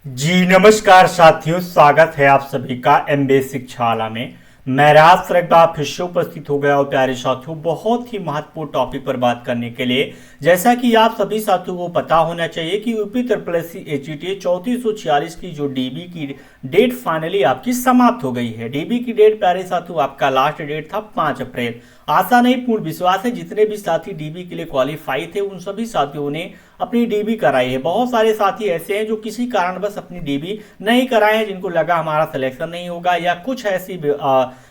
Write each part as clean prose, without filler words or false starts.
जी नमस्कार साथियों, स्वागत है आप सभी का एम बेसिक शाला में। मैं राज सर एक बार फिर से उपस्थित हो गया और प्यारे साथियों बहुत ही महत्वपूर्ण टॉपिक पर बात करने के लिए। जैसा कि आप सभी साथियों को पता होना चाहिए कि यूपी ट्रिपल एस सी एचईटी 3446 की जो डीबी की डेट फाइनली आपकी समाप्त हो गई है। डीबी की डेट प्यारे साथियों आपका लास्ट डेट था 5 अप्रैल। आशा नहीं पूर्ण विश्वास है जितने भी साथी डीबी के लिए क्वालिफाई थे उन सभी साथियों ने अपनी डीबी कराई है। बहुत सारे साथी ऐसे हैं जो किसी कारणवश अपनी डीबी नहीं कराए हैं, जिनको लगा हमारा सिलेक्शन नहीं होगा या कुछ ऐसी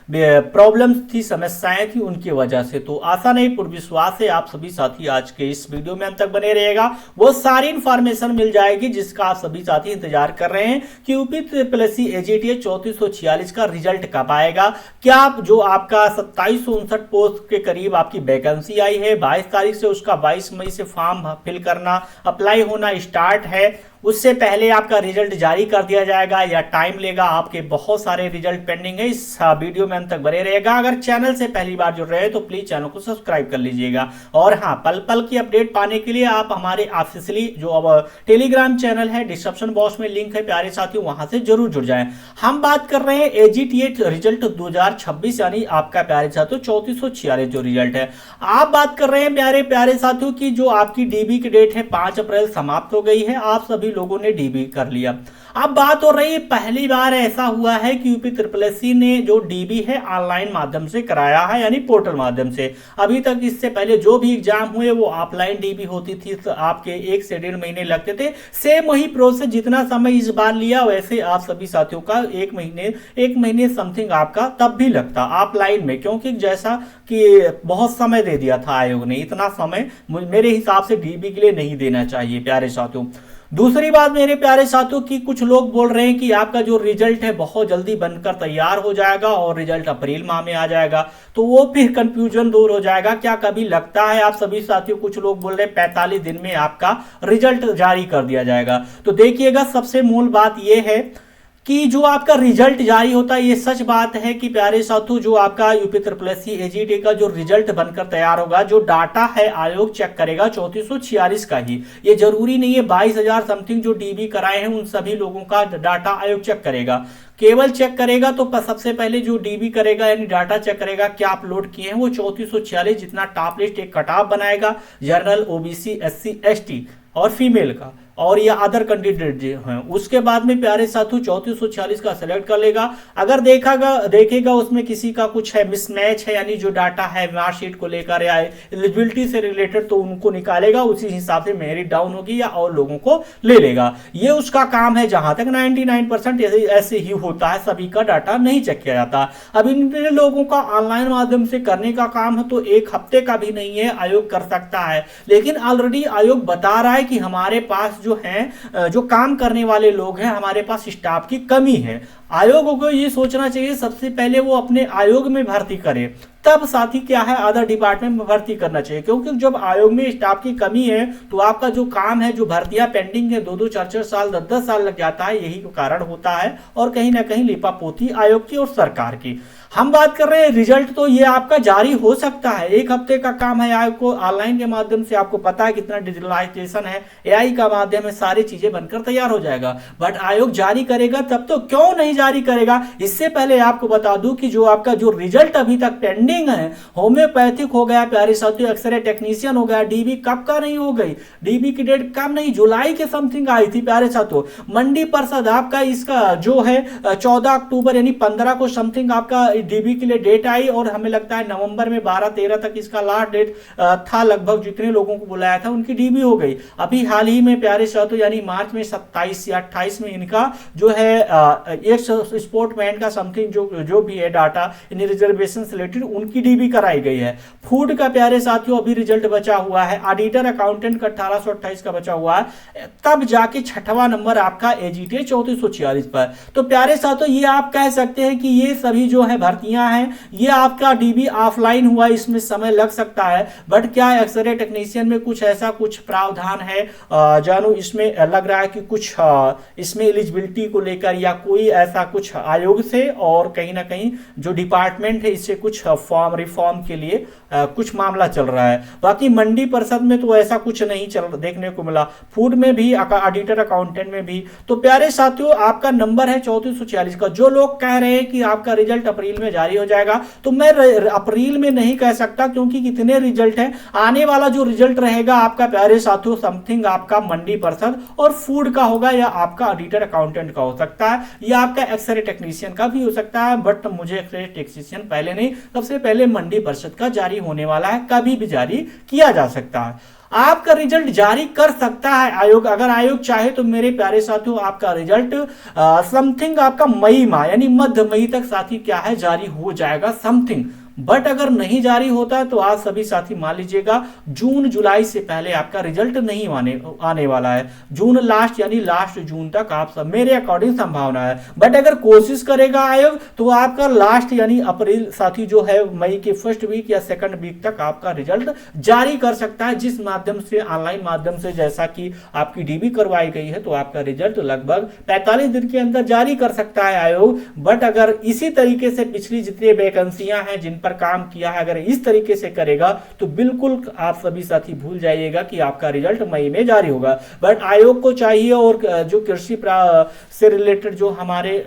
प्रॉब्लम्स थी, समस्याएं थी, उनकी वजह से। तो आशा नहीं पूर्ण विश्वास है आप सभी साथी आज के इस वीडियो में अंत तक बने रहेगा। वो सारी इंफॉर्मेशन मिल जाएगी जिसका आप सभी साथी इंतजार कर रहे हैं कि UP triple S C AGT 3446 का रिजल्ट कब आएगा। क्या जो आपका 2759 पोस्ट के करीब आपकी वैकेंसी आई है 22 तारीख से, उसका 22 मई से फॉर्म फिल करना, अप्लाई होना स्टार्ट है, उससे पहले आपका रिजल्ट जारी कर दिया जाएगा या टाइम लेगा? आपके बहुत सारे रिजल्ट पेंडिंग है। इस वीडियो में अंत तक बने रहेगा। अगर चैनल से पहली बार जुड़ रहे हैं तो प्लीज चैनल को सब्सक्राइब कर लीजिएगा। और हाँ, पल पल की अपडेट पाने के लिए आप हमारे ऑफिशियली जो अब टेलीग्राम चैनल है, डिस्क्रिप्शन बॉक्स में लिंक है प्यारे साथियों, वहां से जरूर जुड़ जाएं। हम बात कर रहे हैं एजीटीएट रिजल्ट 2026 यानी आपका प्यारे साथियों 3446 जो रिजल्ट है। आप बात कर रहे हैं प्यारे प्यारे साथियों की जो आपकी डीबी की डेट है 5 अप्रैल समाप्त हो गई है। आप सभी लोगों ने डीबी कर लिया। अब बात हो रही है, पहली बार ऐसा हुआ है कि यूपी ट्रिपल एस सी ने जो डीबी है ऑनलाइन माध्यम से कराया है, यानी पोर्टल माध्यम से। अभी तक इससे पहले जो भी एग्जाम हुए वो ऑफलाइन डीबी होती थी, तो आपके 1 से 1.5 महीने लगते थे। सेम वही प्रोसेस जितना समय इस बार लिया वैसे आप सभी साथियों का 1 महीने समथिंग आपका तब भी लगता ऑफलाइन में, क्योंकि जैसा कि बहुत समय दे दिया था आयोग ने। इतना समय मेरे हिसाब से डीबी के लिए नहीं देना चाहिए प्यारे साथियों। दूसरी बात मेरे प्यारे साथियों की कुछ लोग बोल रहे हैं कि आपका जो रिजल्ट है बहुत जल्दी बनकर तैयार हो जाएगा और रिजल्ट अप्रैल माह में आ जाएगा, तो वो फिर कंफ्यूजन दूर हो जाएगा। क्या कभी लगता है आप सभी साथियों? कुछ लोग बोल रहे हैं 45 दिन में आपका रिजल्ट जारी कर दिया जाएगा। तो देखिएगा, सबसे मूल बात यह है कि जो आपका रिजल्ट जारी होता है, ये सच बात है कि प्यारे साथियों जो आपका UP triple S C AGT का जो रिजल्ट बनकर तैयार होगा, जो डाटा है आयोग चेक करेगा 3446 का ही। ये जरूरी नहीं है 22,000 समथिंग जो डीबी कराए हैं उन सभी लोगों का डाटा आयोग चेक करेगा। केवल चेक करेगा तो सबसे पहले जो डीबी करेगा यानी डाटा चेक करेगा क्या अपलोड किए हैं, वो 3446 जितना टॉप लिस्ट एक कट ऑफ बनाएगा जनरल, ओबीसी, एससी, एसटी और फीमेल का, और या अदर कैंडिडेट जो हैं। उसके बाद में प्यारे साथियों 3446 का सिलेक्ट कर लेगा। अगर देखेगा उसमें किसी का कुछ है मिसमैच है, यानी जो डाटा है मार्कशीट को लेकर या एलिजिबिलिटी से रिलेटेड, तो उनको निकालेगा, उसी हिसाब से मेरिट डाउन होगी या और लोगों को ले लेगा। ये उसका काम है। जहां तक 99% ऐसे ही होता है, सभी का डाटा नहीं चेक किया जाता। अब इन लोगों का ऑनलाइन माध्यम से करने का काम है, तो 1 हफ्ते का भी नहीं है, आयोग कर सकता है। लेकिन ऑलरेडी आयोग बता रहा है कि हमारे पास जो है जो काम करने वाले लोग हैं, हमारे पास स्टाफ की कमी है। आयोग को ये सोचना चाहिए सबसे पहले वो अपने आयोग में भर्ती करे, तब साथी क्या है अदर डिपार्टमेंट में भर्ती करना चाहिए। क्योंकि जब आयोग में स्टाफ की कमी है तो आपका जो काम है, जो भर्तियां पेंडिंग है 2-2, 4-4 साल, 10-10 साल लग जाता है। यही कारण होता है और कहीं ना कहीं लिपापोती आयोग की और सरकार की। हम बात कर रहे हैं रिजल्ट, तो ये आपका जारी हो सकता है। 1 हफ्ते का काम है आयोग को ऑनलाइन के माध्यम से। आपको पता है कितना डिजिटलाइजेशन है, एआई का माध्यम है, सारी चीजें बनकर तैयार हो जाएगा। बट आयोग जारी करेगा तब, तो क्यों नहीं जारी करेगा? इससे पहले आपको बता दूं कि जो आपका जो रिजल्ट अभी तक पेंडिंग है, होम्योपैथिक हो गया प्यारे साथियों, एक्सरे टेक्नीशियन हो गया, डीबी कब का नहीं हो गई, डीबी की डेट कब नहीं, जुलाई के समथिंग आई थी प्यारे साथियों। मंडी परिषद आपका इसका जो है 14 अक्टूबर यानी 15 को समथिंग आपका डीबी के लिए डेट आई, और हमें लगता है नवंबर में 12-13 तक इसका लास्ट डेट था। लगभग जितने लोगों को बुलाया था उनकी डीबी हो गई। अभी हाल ही में प्यारे साथियों यानी मार्च में 27 या 28 में इनका जो है एक स्पोर्टमैन का समथिंग जो भी है डाटा इन रिजर्वेशन से रिलेटेड, उनकी डीबी कराई गई है। फूड का प्यारे साथियों अभी रिजल्ट बचा हुआ है। ऑडिटर अकाउंटेंट का 1828 का बचा हुआ है। तब जाके 6वां नंबर आपका एजीटी 3446 पर। तो प्यारे साथियों ये आप कह सकते हैं कि ये सभी जो है अभ्यर्थियां हैं, ये आपका डीबी ऑफलाइन हुआ, इसमें समय लग सकता है, बट क्या एक्सरे टेक्नीशियन में कुछ ऐसा कुछ प्रावधान है जानू, इसमें लग रहा है कि कुछ इसमें एलिजिबिलिटी को लेकर या कोई ऐसा कुछ आयोग से और कहीं ना कहीं जो डिपार्टमेंट है इससे कुछ फॉर्म रिफॉर्म के लिए कुछ मामला चल रहा है। बाकी मंडी परिषद में तो ऐसा कुछ नहीं चल देखने को मिला, फूड में भी, ऑडिटर अकाउंटेंट में भी। तो प्यारे साथियों, आपका नंबर है 3446 का। जो लोग कह रहे हैं कि आपका रिजल्ट अप्रैल में जारी हो जाएगा, तो मैं अप्रैल में नहीं कह सकता, क्योंकि कितने रिजल्ट हैं। आने वाला जो रिजल्ट रहेगा आपका प्यारे साथियों, समथिंग आपका मंडी परिषद और फूड का होगा, या आपका ऑडिटर अकाउंटेंट का हो सकता है, या आपका एक्सरे टेक्नीशियन का भी हो सकता है। बट मुझे एक्सरे टेक्नीशियन पहले नहीं, सबसे पहले मंडी परिषद का जारी होने वाला है, कभी भी जारी किया जा सकता है। आपका रिजल्ट जारी कर सकता है आयोग, अगर आयोग चाहे तो मेरे प्यारे साथियों आपका रिजल्ट समथिंग आपका मई माह यानी मध्य मई तक साथी क्या है जारी हो जाएगा समथिंग। बट अगर नहीं जारी होता है तो आप सभी साथी मान लीजिएगा जून जुलाई से पहले आपका रिजल्ट नहीं आने वाला है। जून लास्ट यानी लास्ट जून तक आप सब मेरे अकॉर्डिंग संभावना है। बट अगर कोशिश करेगा आयोग तो आपका लास्ट यानी अप्रैल साथी जो है मई के फर्स्ट वीक या सेकंड वीक तक आपका रिजल्ट जारी कर सकता है, जिस माध्यम से ऑनलाइन माध्यम से जैसा कि आपकी डीबी करवाई गई है, तो आपका रिजल्ट लगभग 45 दिन के अंदर जारी कर सकता है आयोग। बट अगर इसी तरीके से पिछली जितनी वैकेंसियां हैं जिन पर काम किया है, अगर इस तरीके से करेगा तो बिल्कुल आप सभी साथी भूल जाइएगा कि आपका रिजल्ट मई में जारी होगा। बट आयोग को चाहिए और जो कृषि से रिलेटेड जो हमारे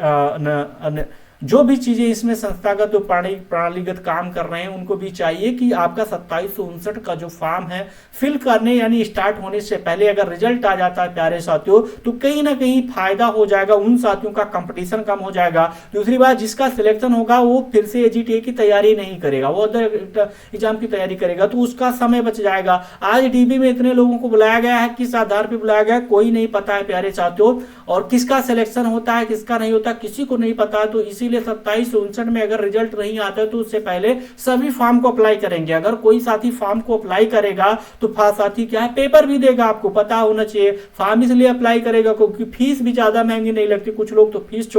जो भी चीजें इसमें संस्थागत और प्रणालीगत काम कर रहे हैं उनको भी चाहिए कि आपका 2759 का जो फॉर्म है फिल करने यानी स्टार्ट होने से पहले अगर रिजल्ट आ जाता है प्यारे साथियों, तो कहीं ना कहीं फायदा हो जाएगा, उन साथियों का कंपटीशन कम हो जाएगा। दूसरी बात, जिसका सिलेक्शन होगा वो फिर से एजीटीए की तैयारी नहीं करेगा, वो अदर एग्जाम की तैयारी करेगा, तो उसका समय बच जाएगा। आज डीबी में इतने लोगों को बुलाया गया है, किस आधार पर बुलाया गया है कोई नहीं पता है प्यारे साथियों, और किसका सिलेक्शन होता है किसका नहीं होता किसी को नहीं पता है। तो इसीलिए 2759 में अगर रिजल्ट नहीं आता है तो उससे पहले सभी फॉर्म को अप्लाई करेंगे। अगर कोई साथी फॉर्म को अप्लाई करेगा तो साथी क्या है पेपर भी देगा, आपको पता होना चाहिए। फॉर्म इसलिए अप्लाई करेगा क्योंकि फीस भी ज्यादा महंगी नहीं लगती, कुछ लोग तो फीस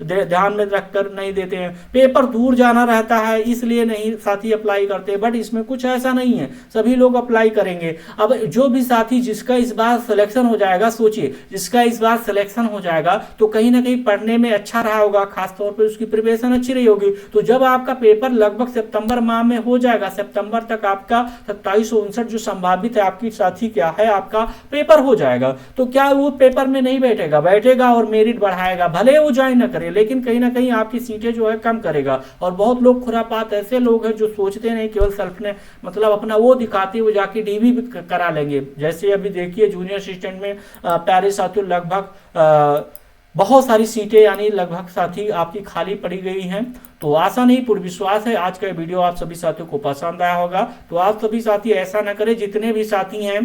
ध्यान में रखकर नहीं देते हैं, पेपर दूर जाना रहता है इसलिए नहीं साथी अप्लाई करते। बट इसमें कुछ ऐसा नहीं है, सभी लोग अप्लाई करेंगे। अब जो भी साथी जिसका इस बार सिलेक्शन हो जाएगा, सोचिए जिसका इस बार सिलेक्शन हो जाएगा तो कहीं ना कहीं पढ़ने में अच्छा रहा होगा, खासतौर पर उसकी प्रिपरेशन अच्छी रही होगी। तो जब आपका पेपर लगभग सितंबर माह में हो जाएगा, सितंबर तक आपका 2759 जो संभावित है आपकी साथी क्या है आपका पेपर हो जाएगा, तो क्या वो पेपर में नहीं बैठेगा और मेरिट बढ़ाएगा, भले वो ज्वाइन न करे लेकिन कहीं ना कहीं आपकी सीटें जो है कम करेगा। और बहुत लोग खुरापात ऐसे लोग हैं जो सोचते नहीं, केवल सेल्फ ने मतलब अपना वो दिखाते हुए जाके डीबी भी करा लेंगे। जैसे अभी देखिए जूनियर असिस्टेंट में प्यारे साथियों लगभग बहुत सारी सीटें यानी लगभग साथी आपकी खाली पड़ी गई हैं। तो आशा नहीं पूर्ण विश्वास है आज का वीडियो आप सभी साथियों को पसंद आया होगा। तो आप सभी साथी ऐसा ना करें, जितने भी साथी हैं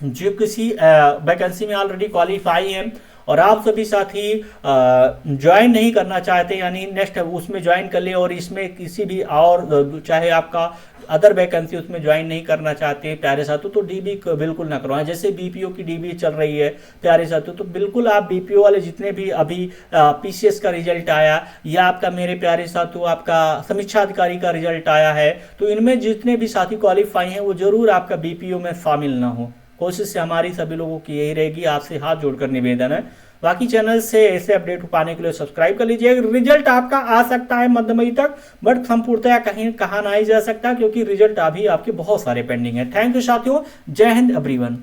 जो किसी वैकेंसी में ऑलरेडी क्वालिफाई हैं और आप सभी साथी ज्वाइन नहीं करना चाहते यानी नेक्स्ट उसमें ज्वाइन कर ले और इसमें किसी भी और चाहे आपका अदर वैकेंसी उसमें ज्वाइन नहीं करना चाहते प्यारे साथियों, तो डीबी बिल्कुल ना करवाएं। जैसे बीपीओ की डीबी चल रही है प्यारे साथियों, तो बिल्कुल आप बीपीओ वाले जितने भी अभी पीसीएस का रिजल्ट आया या आपका मेरे प्यारे साथियों आपका समीक्षा अधिकारी का रिजल्ट आया है, तो इनमें जितने भी साथी क्वालिफाई हैं वो जरूर आपका बीपीओ में शामिल ना हो। कोशिश से हमारी सभी लोगों की यही रहेगी, आपसे हाथ जोड़कर निवेदन है। बाकी चैनल से ऐसे अपडेट पाने के लिए सब्सक्राइब कर लीजिए। रिजल्ट आपका आ सकता है मध्य मई तक, बट संपूर्णतया कहीं कहा नहीं जा सकता क्योंकि रिजल्ट अभी आपके बहुत सारे पेंडिंग है। थैंक यू साथियों, जय हिंद एवरीवन।